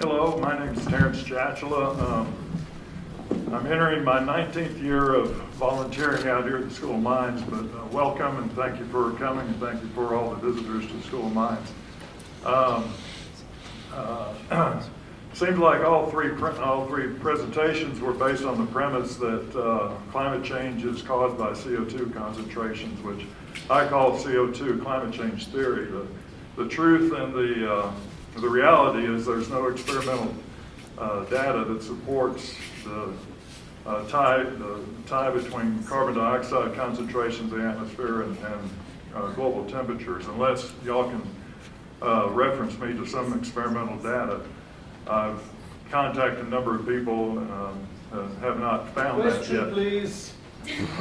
Hello, my name is Terrence Chatchula. I'm entering my 19th year of volunteering out here at the School of Mines, but welcome and thank you for coming and thank you for all the visitors to the School of Mines. Seems like all three presentations were based on the premise that climate change is caused by CO2 concentrations, which I call CO2 climate change theory. The truth and the reality is there's no experimental data that supports the tie between carbon dioxide concentrations in the atmosphere and global temperatures, unless y'all can reference me to some experimental data. I've contacted a number of people and have not found that yet. Question, please.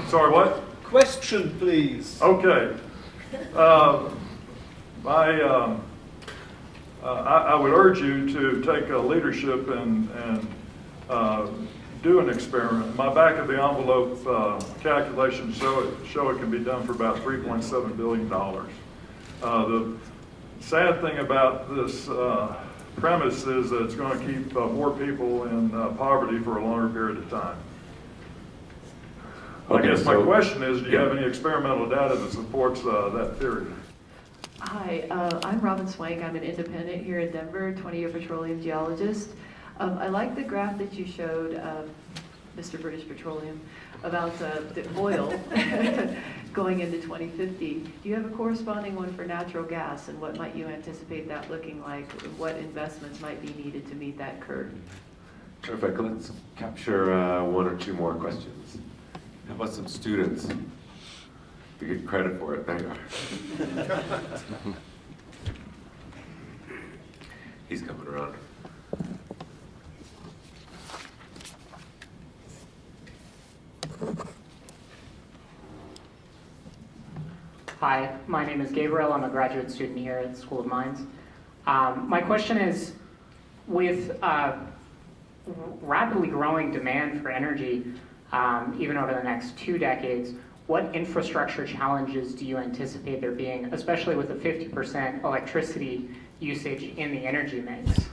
Sorry, what? Question, please. Okay. I would urge you to take a leadership and do an experiment. My back of the envelope calculations show it can be done for about $3.7 billion. The sad thing about this premise is that it's going to keep more people in poverty for a longer period of time. Okay, I guess my question is, do you have any experimental data that supports that theory? Hi, I'm Robin Swank. I'm an independent here in Denver, 20-year petroleum geologist. I like the graph that you showed, Mr. British Petroleum, about the oil going into 2050. Do you have a corresponding one for natural gas, and what might you anticipate that looking like? What investments might be needed to meet that curve? Terrific. Let's capture one or two more questions. How about some students? To get credit for it. There you are. He's coming around. Hi, my name is Gabriel. I'm a graduate student here at the School of Mines. My question is, with rapidly growing demand for energy, even over the next 2 decades, what infrastructure challenges do you anticipate there being, especially with the 50% electricity usage in the energy mix?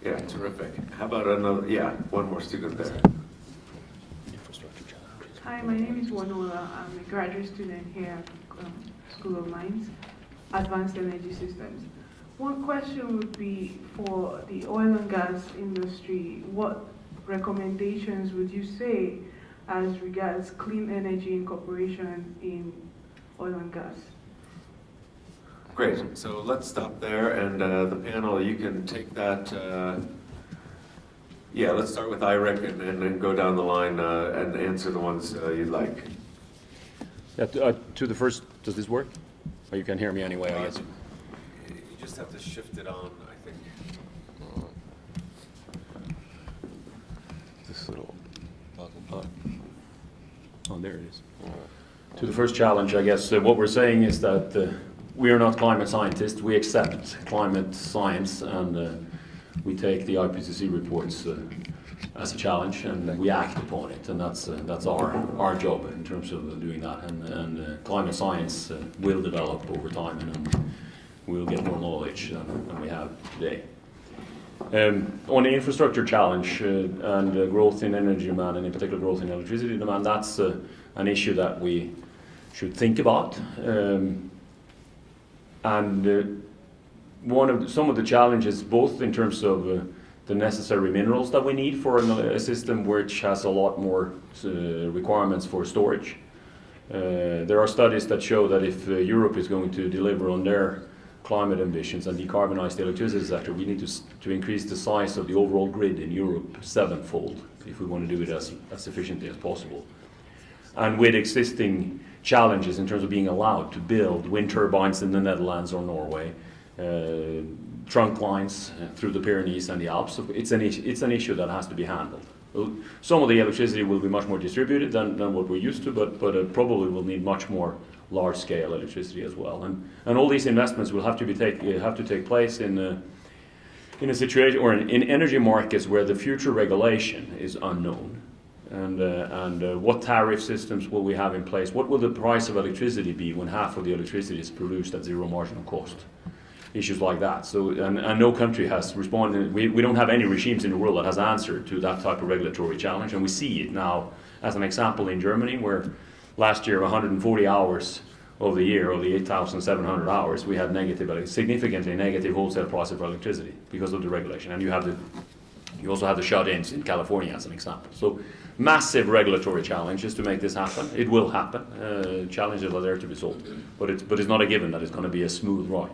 Yeah, terrific. How about another? Yeah, one more student there. Hi, my name is Wanola. I'm a graduate student here at School of Mines, Advanced Energy Systems. One question would be for the oil and gas industry, what recommendations would you say as regards clean energy incorporation in oil and gas? Great. So let's stop there, and the panel, you can take that. Yeah, let's start with IREC and then go down the line and answer the ones you'd like. Yeah, to the first, does this work? Or you can hear me anyway, I guess. You just have to shift it on, I think. This little. Oh, there it is. To the first challenge, I guess what we're saying is that we are not climate scientists. We accept climate science, and we take the IPCC reports as a challenge, and we act upon it, and that's our job in terms of doing that. And climate science will develop over time, and we'll get more knowledge than we have today. On the infrastructure challenge and growth in energy demand, and in particular growth in electricity demand, that's an issue that we should think about. Some of the challenges, both in terms of the necessary minerals that we need for a system which has a lot more requirements for storage. There are studies that show that if Europe is going to deliver on their climate ambitions and decarbonize the electricity sector, we need to increase the size of the overall grid in Europe 7-fold if we want to do it as efficiently as possible. And with existing challenges in terms of being allowed to build wind turbines in the Netherlands or Norway, trunk lines through the Pyrenees and the Alps, it's an issue that has to be handled. Some of the electricity will be much more distributed than what we're used to, but probably will need much more large-scale electricity as well. And all these investments will have to take place in a situation or in energy markets where the future regulation is unknown. And what tariff systems will we have in place? What will the price of electricity be when half of the electricity is produced at zero marginal cost? issues like that. So, and no country has responded. We don't have any regimes in the world that has answered to that type of regulatory challenge, and we see it now as an example in Germany, where last year 140 hours of the year, of the 8,700 hours, we had significantly negative wholesale price of electricity because of the regulation. And you also have the shut-ins in California as an example. So massive regulatory challenges to make this happen. It will happen. Challenges are there to be solved, but it's not a given that it's going to be a smooth ride.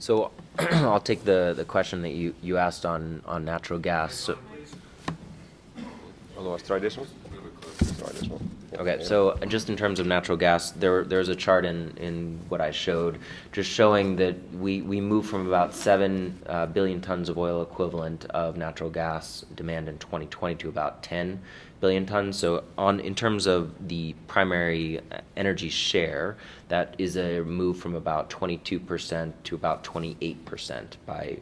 So I'll take the question that you asked on natural gas. So, Otherwise, try this one. Try this one. Yeah, okay, yeah. so just in terms of natural gas, there's a chart in what I showed, just showing that we moved from about 7 billion tons of oil equivalent of natural gas demand in 2020 to about 10 billion tons. So in terms of the primary energy share, that is a move from about 22% to about 28%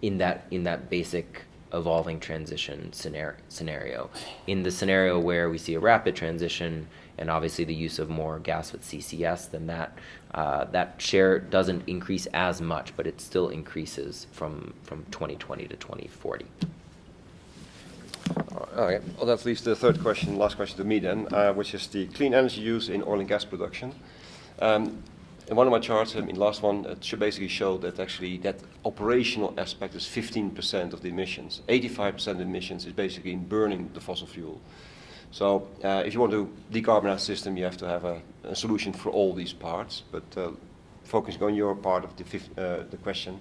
in that basic evolving transition scenario. In the scenario where we see a rapid transition and obviously the use of more gas with CCS, then that share doesn't increase as much, but it still increases from 2020 to 2040. Okay. Well, that leaves the third question, last question to me then, which is the clean energy use in oil and gas production. In one of my charts, in the last one, it should basically show that actually that operational aspect is 15% of the emissions. 85% of the emissions is basically in burning the fossil fuel. So if you want to decarbonize the system, you have to have a solution for all these parts. But focusing on your part of the question,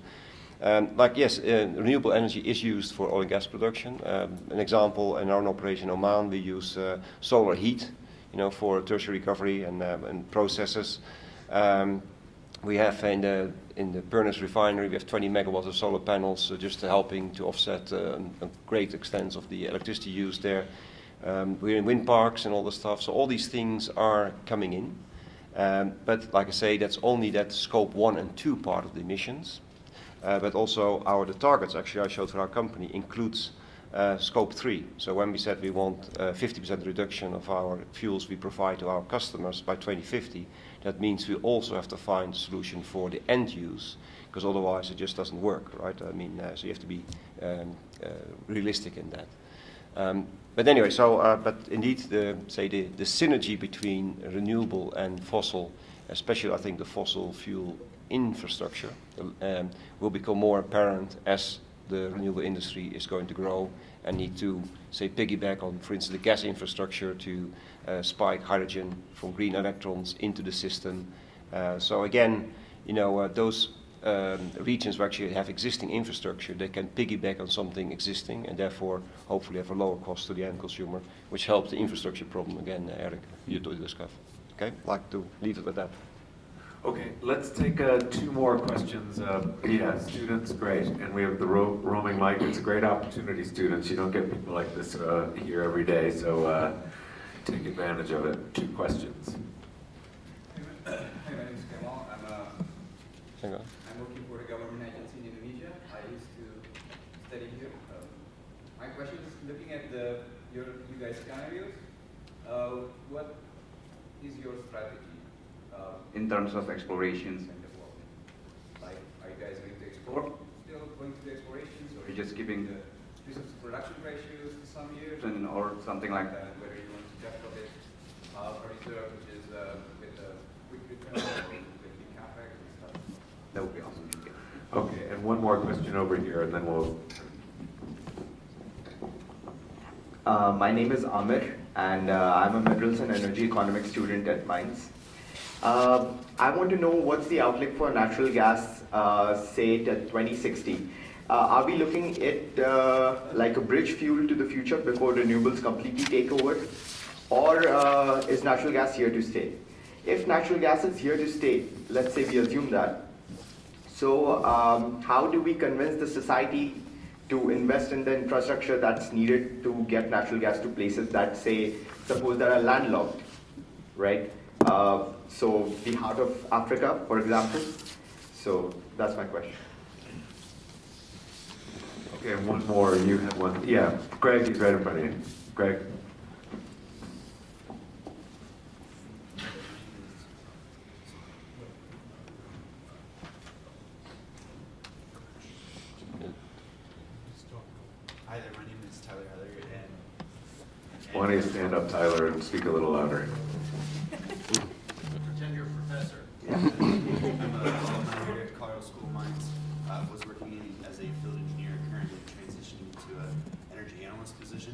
yes, renewable energy is used for oil and gas production. An example, in our own operation in Oman, we use solar heat, for tertiary recovery and processes. We have in the Pernis refinery, we have 20 megawatts of solar panels, just helping to offset a great extent of the electricity used there. We're in wind parks and all the stuff, so all these things are coming in. But like I say, that's only that scope 1 and 2 part of the emissions. But also the targets actually I showed for our company includes scope 3. So when we said we want 50% reduction of our fuels we provide to our customers by 2050, that means we also have to find a solution for the end use, because otherwise it just doesn't work, right? I mean, so you have to be realistic in that. But anyway, but indeed, the synergy between renewable and fossil, especially I think the fossil fuel infrastructure, will become more apparent as the renewable industry is going to grow and need to, piggyback on, for instance, the gas infrastructure to spike hydrogen from green electrons into the system. So again, those regions who actually have existing infrastructure, they can piggyback on something existing and therefore hopefully have a lower cost to the end consumer, which helps the infrastructure problem again, Eric, you to discuss. Okay, I'd like to leave it with that. Okay, let's take 2 more questions. Yeah, students, great. And we have the roaming mic. It's a great opportunity, students. You don't get people like this here every day, so take advantage of it. 2 questions. Hey, my name is Kemal. Hang on. I'm working for a government agency in Indonesia. I used to study here. My question is, looking at you guys' scenarios, what is your strategy in terms of explorations and development? Like, are you guys going to explore, still going to do explorations, or are you just giving the resource production ratios to some years, or something like that? Whether you want to develop it for reserve, which is with a quick return, or with the capex and stuff. That would be awesome. Okay, and one more question over here, and then we'll... My name is Amir, and I'm a Minerals and Energy Economics student at Mines. I want to know what's the outlook for natural gas, say, to 2060. Are we looking at like a bridge fuel to the future before renewables completely take over? Or is natural gas here to stay? If natural gas is here to stay, let's say we assume that, so how do we convince the society to invest in the infrastructure that's needed to get natural gas to places that, say, suppose that are landlocked, right? So the heart of Africa, for example. So that's my question. Okay, and one more. You have one. Yeah, Greg is right in front of you. Greg. Why don't you stand up, Tyler, and speak a little louder? Pretend you're a professor. I'm a alumni here at Colorado School of Mines. Was working as a field engineer, currently transitioning to an energy analyst position.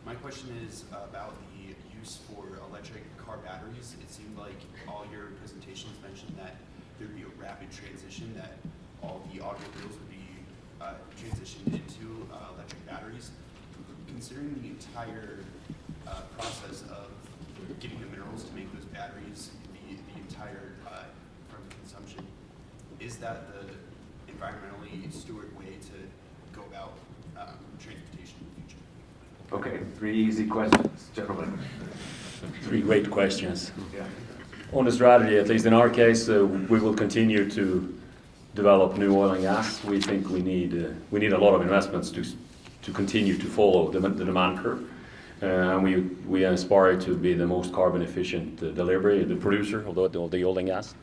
My question is about the use for electric car batteries. It seemed like all your presentations mentioned that there would be a rapid transition, that all the automobiles would be transitioned into electric batteries. Considering the entire process of getting the minerals to make those batteries, the entire from consumption, is that the environmentally steward way to go about transportation in the future? Okay, 3 easy questions, gentlemen. 3 great questions. Yeah. On the strategy, at least in our case, we will continue to develop new oil and gas. We think we need a lot of investments to continue to follow the demand curve. And we aspire to be the most carbon efficient delivery, the producer of the oil and gas.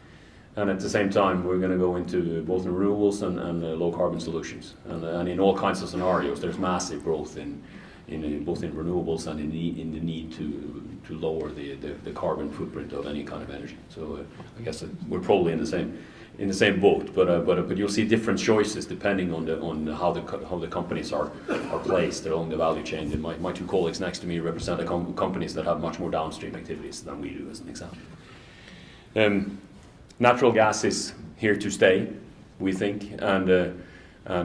And at the same time, we're going to go into both renewables and low carbon solutions. And in all kinds of scenarios, there's massive growth in both in renewables and in the need to lower the carbon footprint of any kind of energy. So I guess we're probably in the same boat, but you'll see different choices depending on how the companies are placed along the value chain. And my 2 colleagues next to me represent the companies that have much more downstream activities than we do, as an example. Natural gas is here to stay, we think, and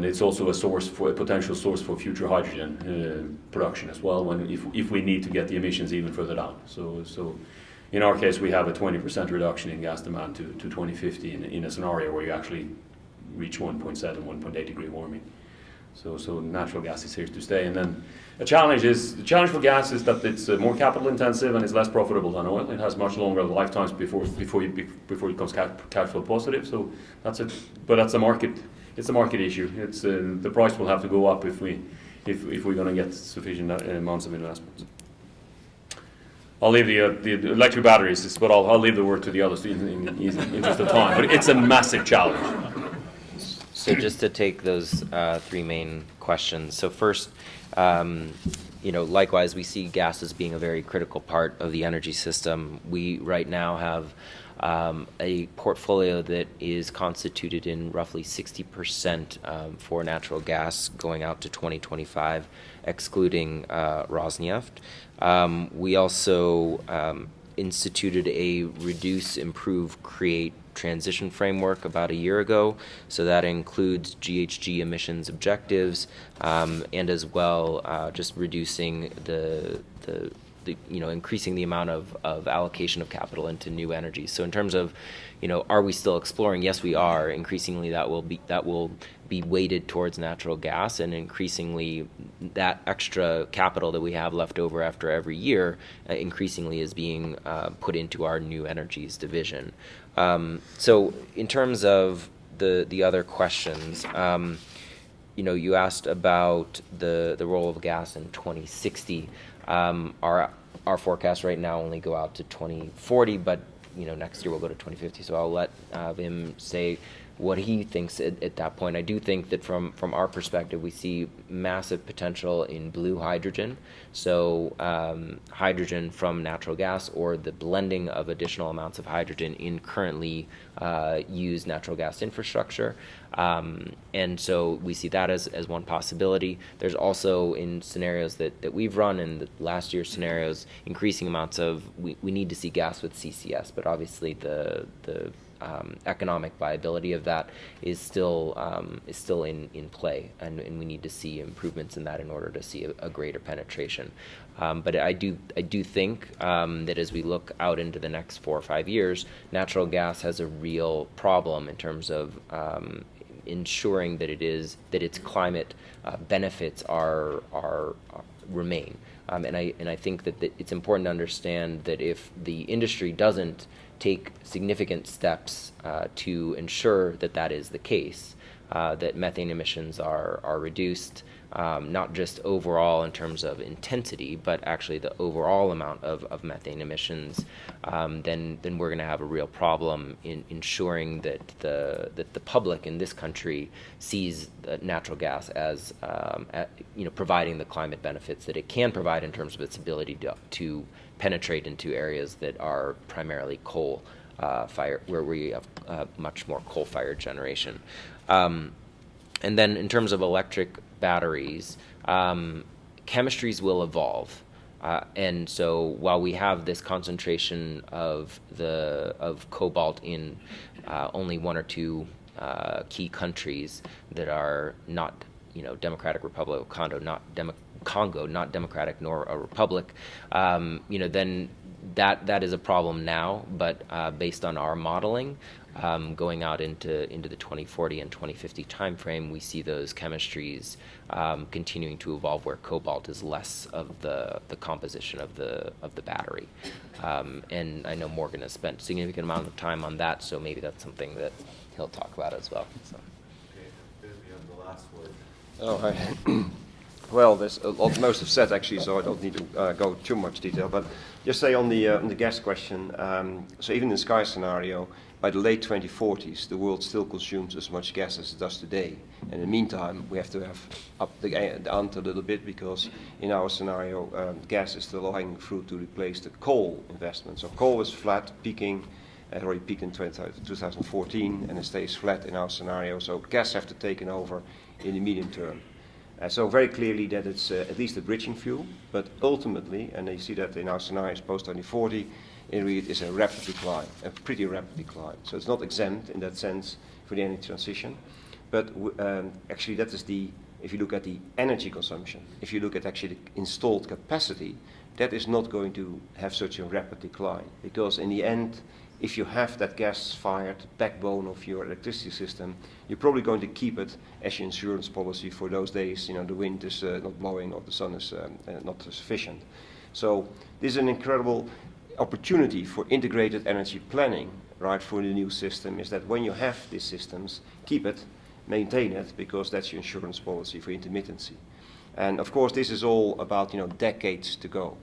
it's also a potential source for future hydrogen production as well, if we need to get the emissions even further down. So in our case, we have a 20% reduction in gas demand to 2050 in a scenario where you actually reach 1.7, 1.8 degree warming. So natural gas is here to stay. And then the challenge for gas is that it's more capital intensive and it's less profitable than oil. It has much longer lifetimes before it becomes cash flow positive. So that's a market. It's a market issue. It's the price will have to go up if we're going to get sufficient amounts of investments. I'll leave the electric batteries, but I'll leave the word to the others in interest of time. But it's a massive challenge. So just to take those 3 main questions. So first, likewise, we see gas as being a very critical part of the energy system. We right now have a portfolio that is constituted in roughly 60% for natural gas going out to 2025, excluding Rosneft. We also instituted a reduce, improve, create transition framework about a year ago. So that includes GHG emissions objectives and as well just reducing increasing the amount of allocation of capital into new energy. So in terms of, are we still exploring? Yes, we are. Increasingly, that will be weighted towards natural gas, and increasingly that extra capital that we have left over after every year increasingly is being put into our new energies division. So in terms of the other questions, you asked about the role of gas in 2060. Our forecasts right now only go out to 2040, but next year we'll go to 2050. So I'll let Wim say what he thinks at that point. I do think that from our perspective, we see massive potential in blue hydrogen. So hydrogen from natural gas, or the blending of additional amounts of hydrogen in currently used natural gas infrastructure. And so we see that as one possibility. There's also, in scenarios that we've run, in the last year's scenarios, increasing amounts of, we need to see gas with CCS, but obviously the economic viability of that is still in play, and we need to see improvements in that in order to see a greater penetration. But I do think that as we look out into the next 4 or 5 years, natural gas has a real problem in terms of ensuring that its climate benefits remain. And I think that it's important to understand that if the industry doesn't take significant steps to ensure that is the case, that methane emissions are reduced, not just overall in terms of intensity, but actually the overall amount of methane emissions, then we're going to have a real problem in ensuring that the public in this country sees natural gas as providing the climate benefits that it can provide in terms of its ability to penetrate into areas that are primarily coal fire, where we have much more coal-fired generation. And then in terms of electric batteries, chemistries will evolve. And so while we have this concentration of cobalt in only one or two key countries that are not, Democratic Republic of Congo, not democratic nor a republic, then that is a problem now. But based on our modeling, going out into the 2040 and 2050 timeframe, we see those chemistries continuing to evolve, where cobalt is less of the composition of the battery. And I know Morgan has spent a significant amount of time on that, so maybe that's something that he'll talk about as well. So. Okay, Bisbee on the last word. Oh, hi. Well, there's a lot, most have said actually, so I don't need to go too much detail. But just say on the gas question. So even in the Sky scenario, by the late 2040s, the world still consumes as much gas as it does today. And in the meantime, we have to have up the ante a little bit, because in our scenario, gas is the low-hanging fruit to replace the coal investment. So coal is flat, peaking. It already peaked in 2014, and it stays flat in our scenario. So gas have to take over in the medium term. So very clearly that it's at least a bridging fuel, but ultimately, and you see that in our scenarios post-2040, it is a rapid decline, a pretty rapid decline. So it's not exempt in that sense for the energy transition, but actually that is if you look at the energy consumption, if you look at actually the installed capacity, that is not going to have such a rapid decline, because in the end, if you have that gas-fired backbone of your electricity system, you're probably going to keep it as your insurance policy for those days, the wind is not blowing or the sun is not sufficient. So this is an incredible opportunity for integrated energy planning, right, for the new system, is that when you have these systems, keep it, maintain it, because that's your insurance policy for intermittency. And of course, this is all about, decades to go.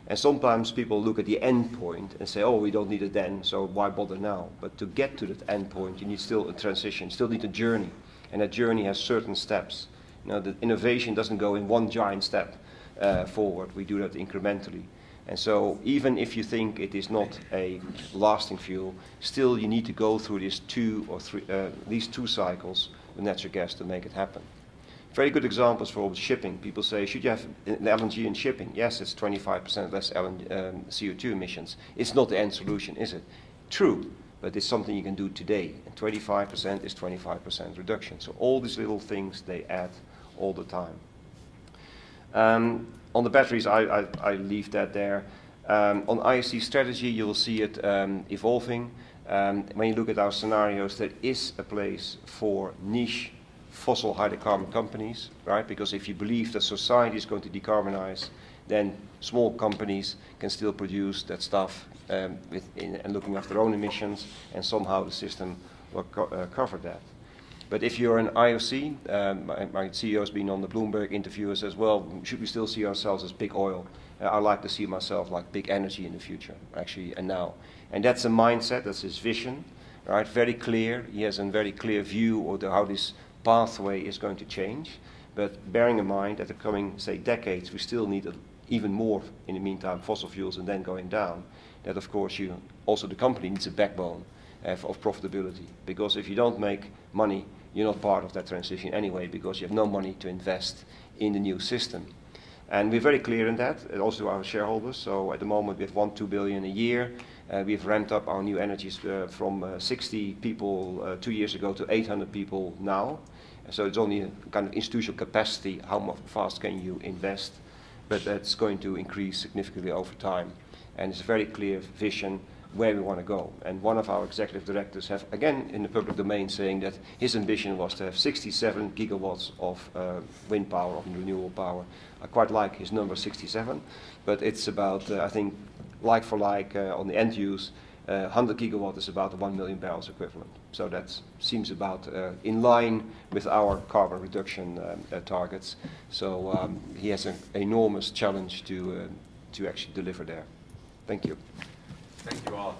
And sometimes people look at the end point and say, oh, we don't need it then, so why bother now? But to get to that end point, you need still a transition, still need a journey. And that journey has certain steps. The innovation doesn't go in one giant step forward. We do that incrementally. And so even if you think it is not a lasting fuel, still you need to go through these these two cycles with natural gas to make it happen. Very good examples for shipping. People say, should you have an LNG in shipping? Yes, it's 25% less CO2 emissions. It's not the end solution, is it? True, but it's something you can do today. And 25% is 25% reduction. So all these little things, they add all the time. On the batteries, I leave that there. On IEC strategy, you will see it evolving. When you look at our scenarios, there is a place for niche fossil hydrocarbon companies, right? Because if you believe that society is going to decarbonize, then small companies can still produce that stuff and looking after their own emissions, and somehow the system will cover that. But if you're an IOC, my CEO has been on the Bloomberg interview and says, well, should we still see ourselves as big oil? I like to see myself like big energy in the future, actually, and now. And that's a mindset, that's his vision, right? Very clear. He has a very clear view of how this pathway is going to change. But bearing in mind that the coming, say, decades, we still need even more, in the meantime, fossil fuels and then going down, that of course also the company needs a backbone of profitability. Because if you don't make money, you're not part of that transition anyway, because you have no money to invest in the new system. And we're very clear in that, also to our shareholders. So at the moment we have 1-2 billion a year. We've ramped up our new energies from 60 people 2 years ago to 800 people now. So it's only a kind of institutional capacity, how fast can you invest, but that's going to increase significantly over time. And it's a very clear vision where we want to go. And one of our executive directors have, again, in the public domain, saying that his ambition was to have 67 gigawatts of wind power, of renewable power. I quite like his number 67, but it's about, I think, like for like on the end use, 100 gigawatt is about 1 million barrels equivalent. So that seems about in line with our carbon reduction targets. So he has an enormous challenge to actually deliver there. Thank you. Thank you all.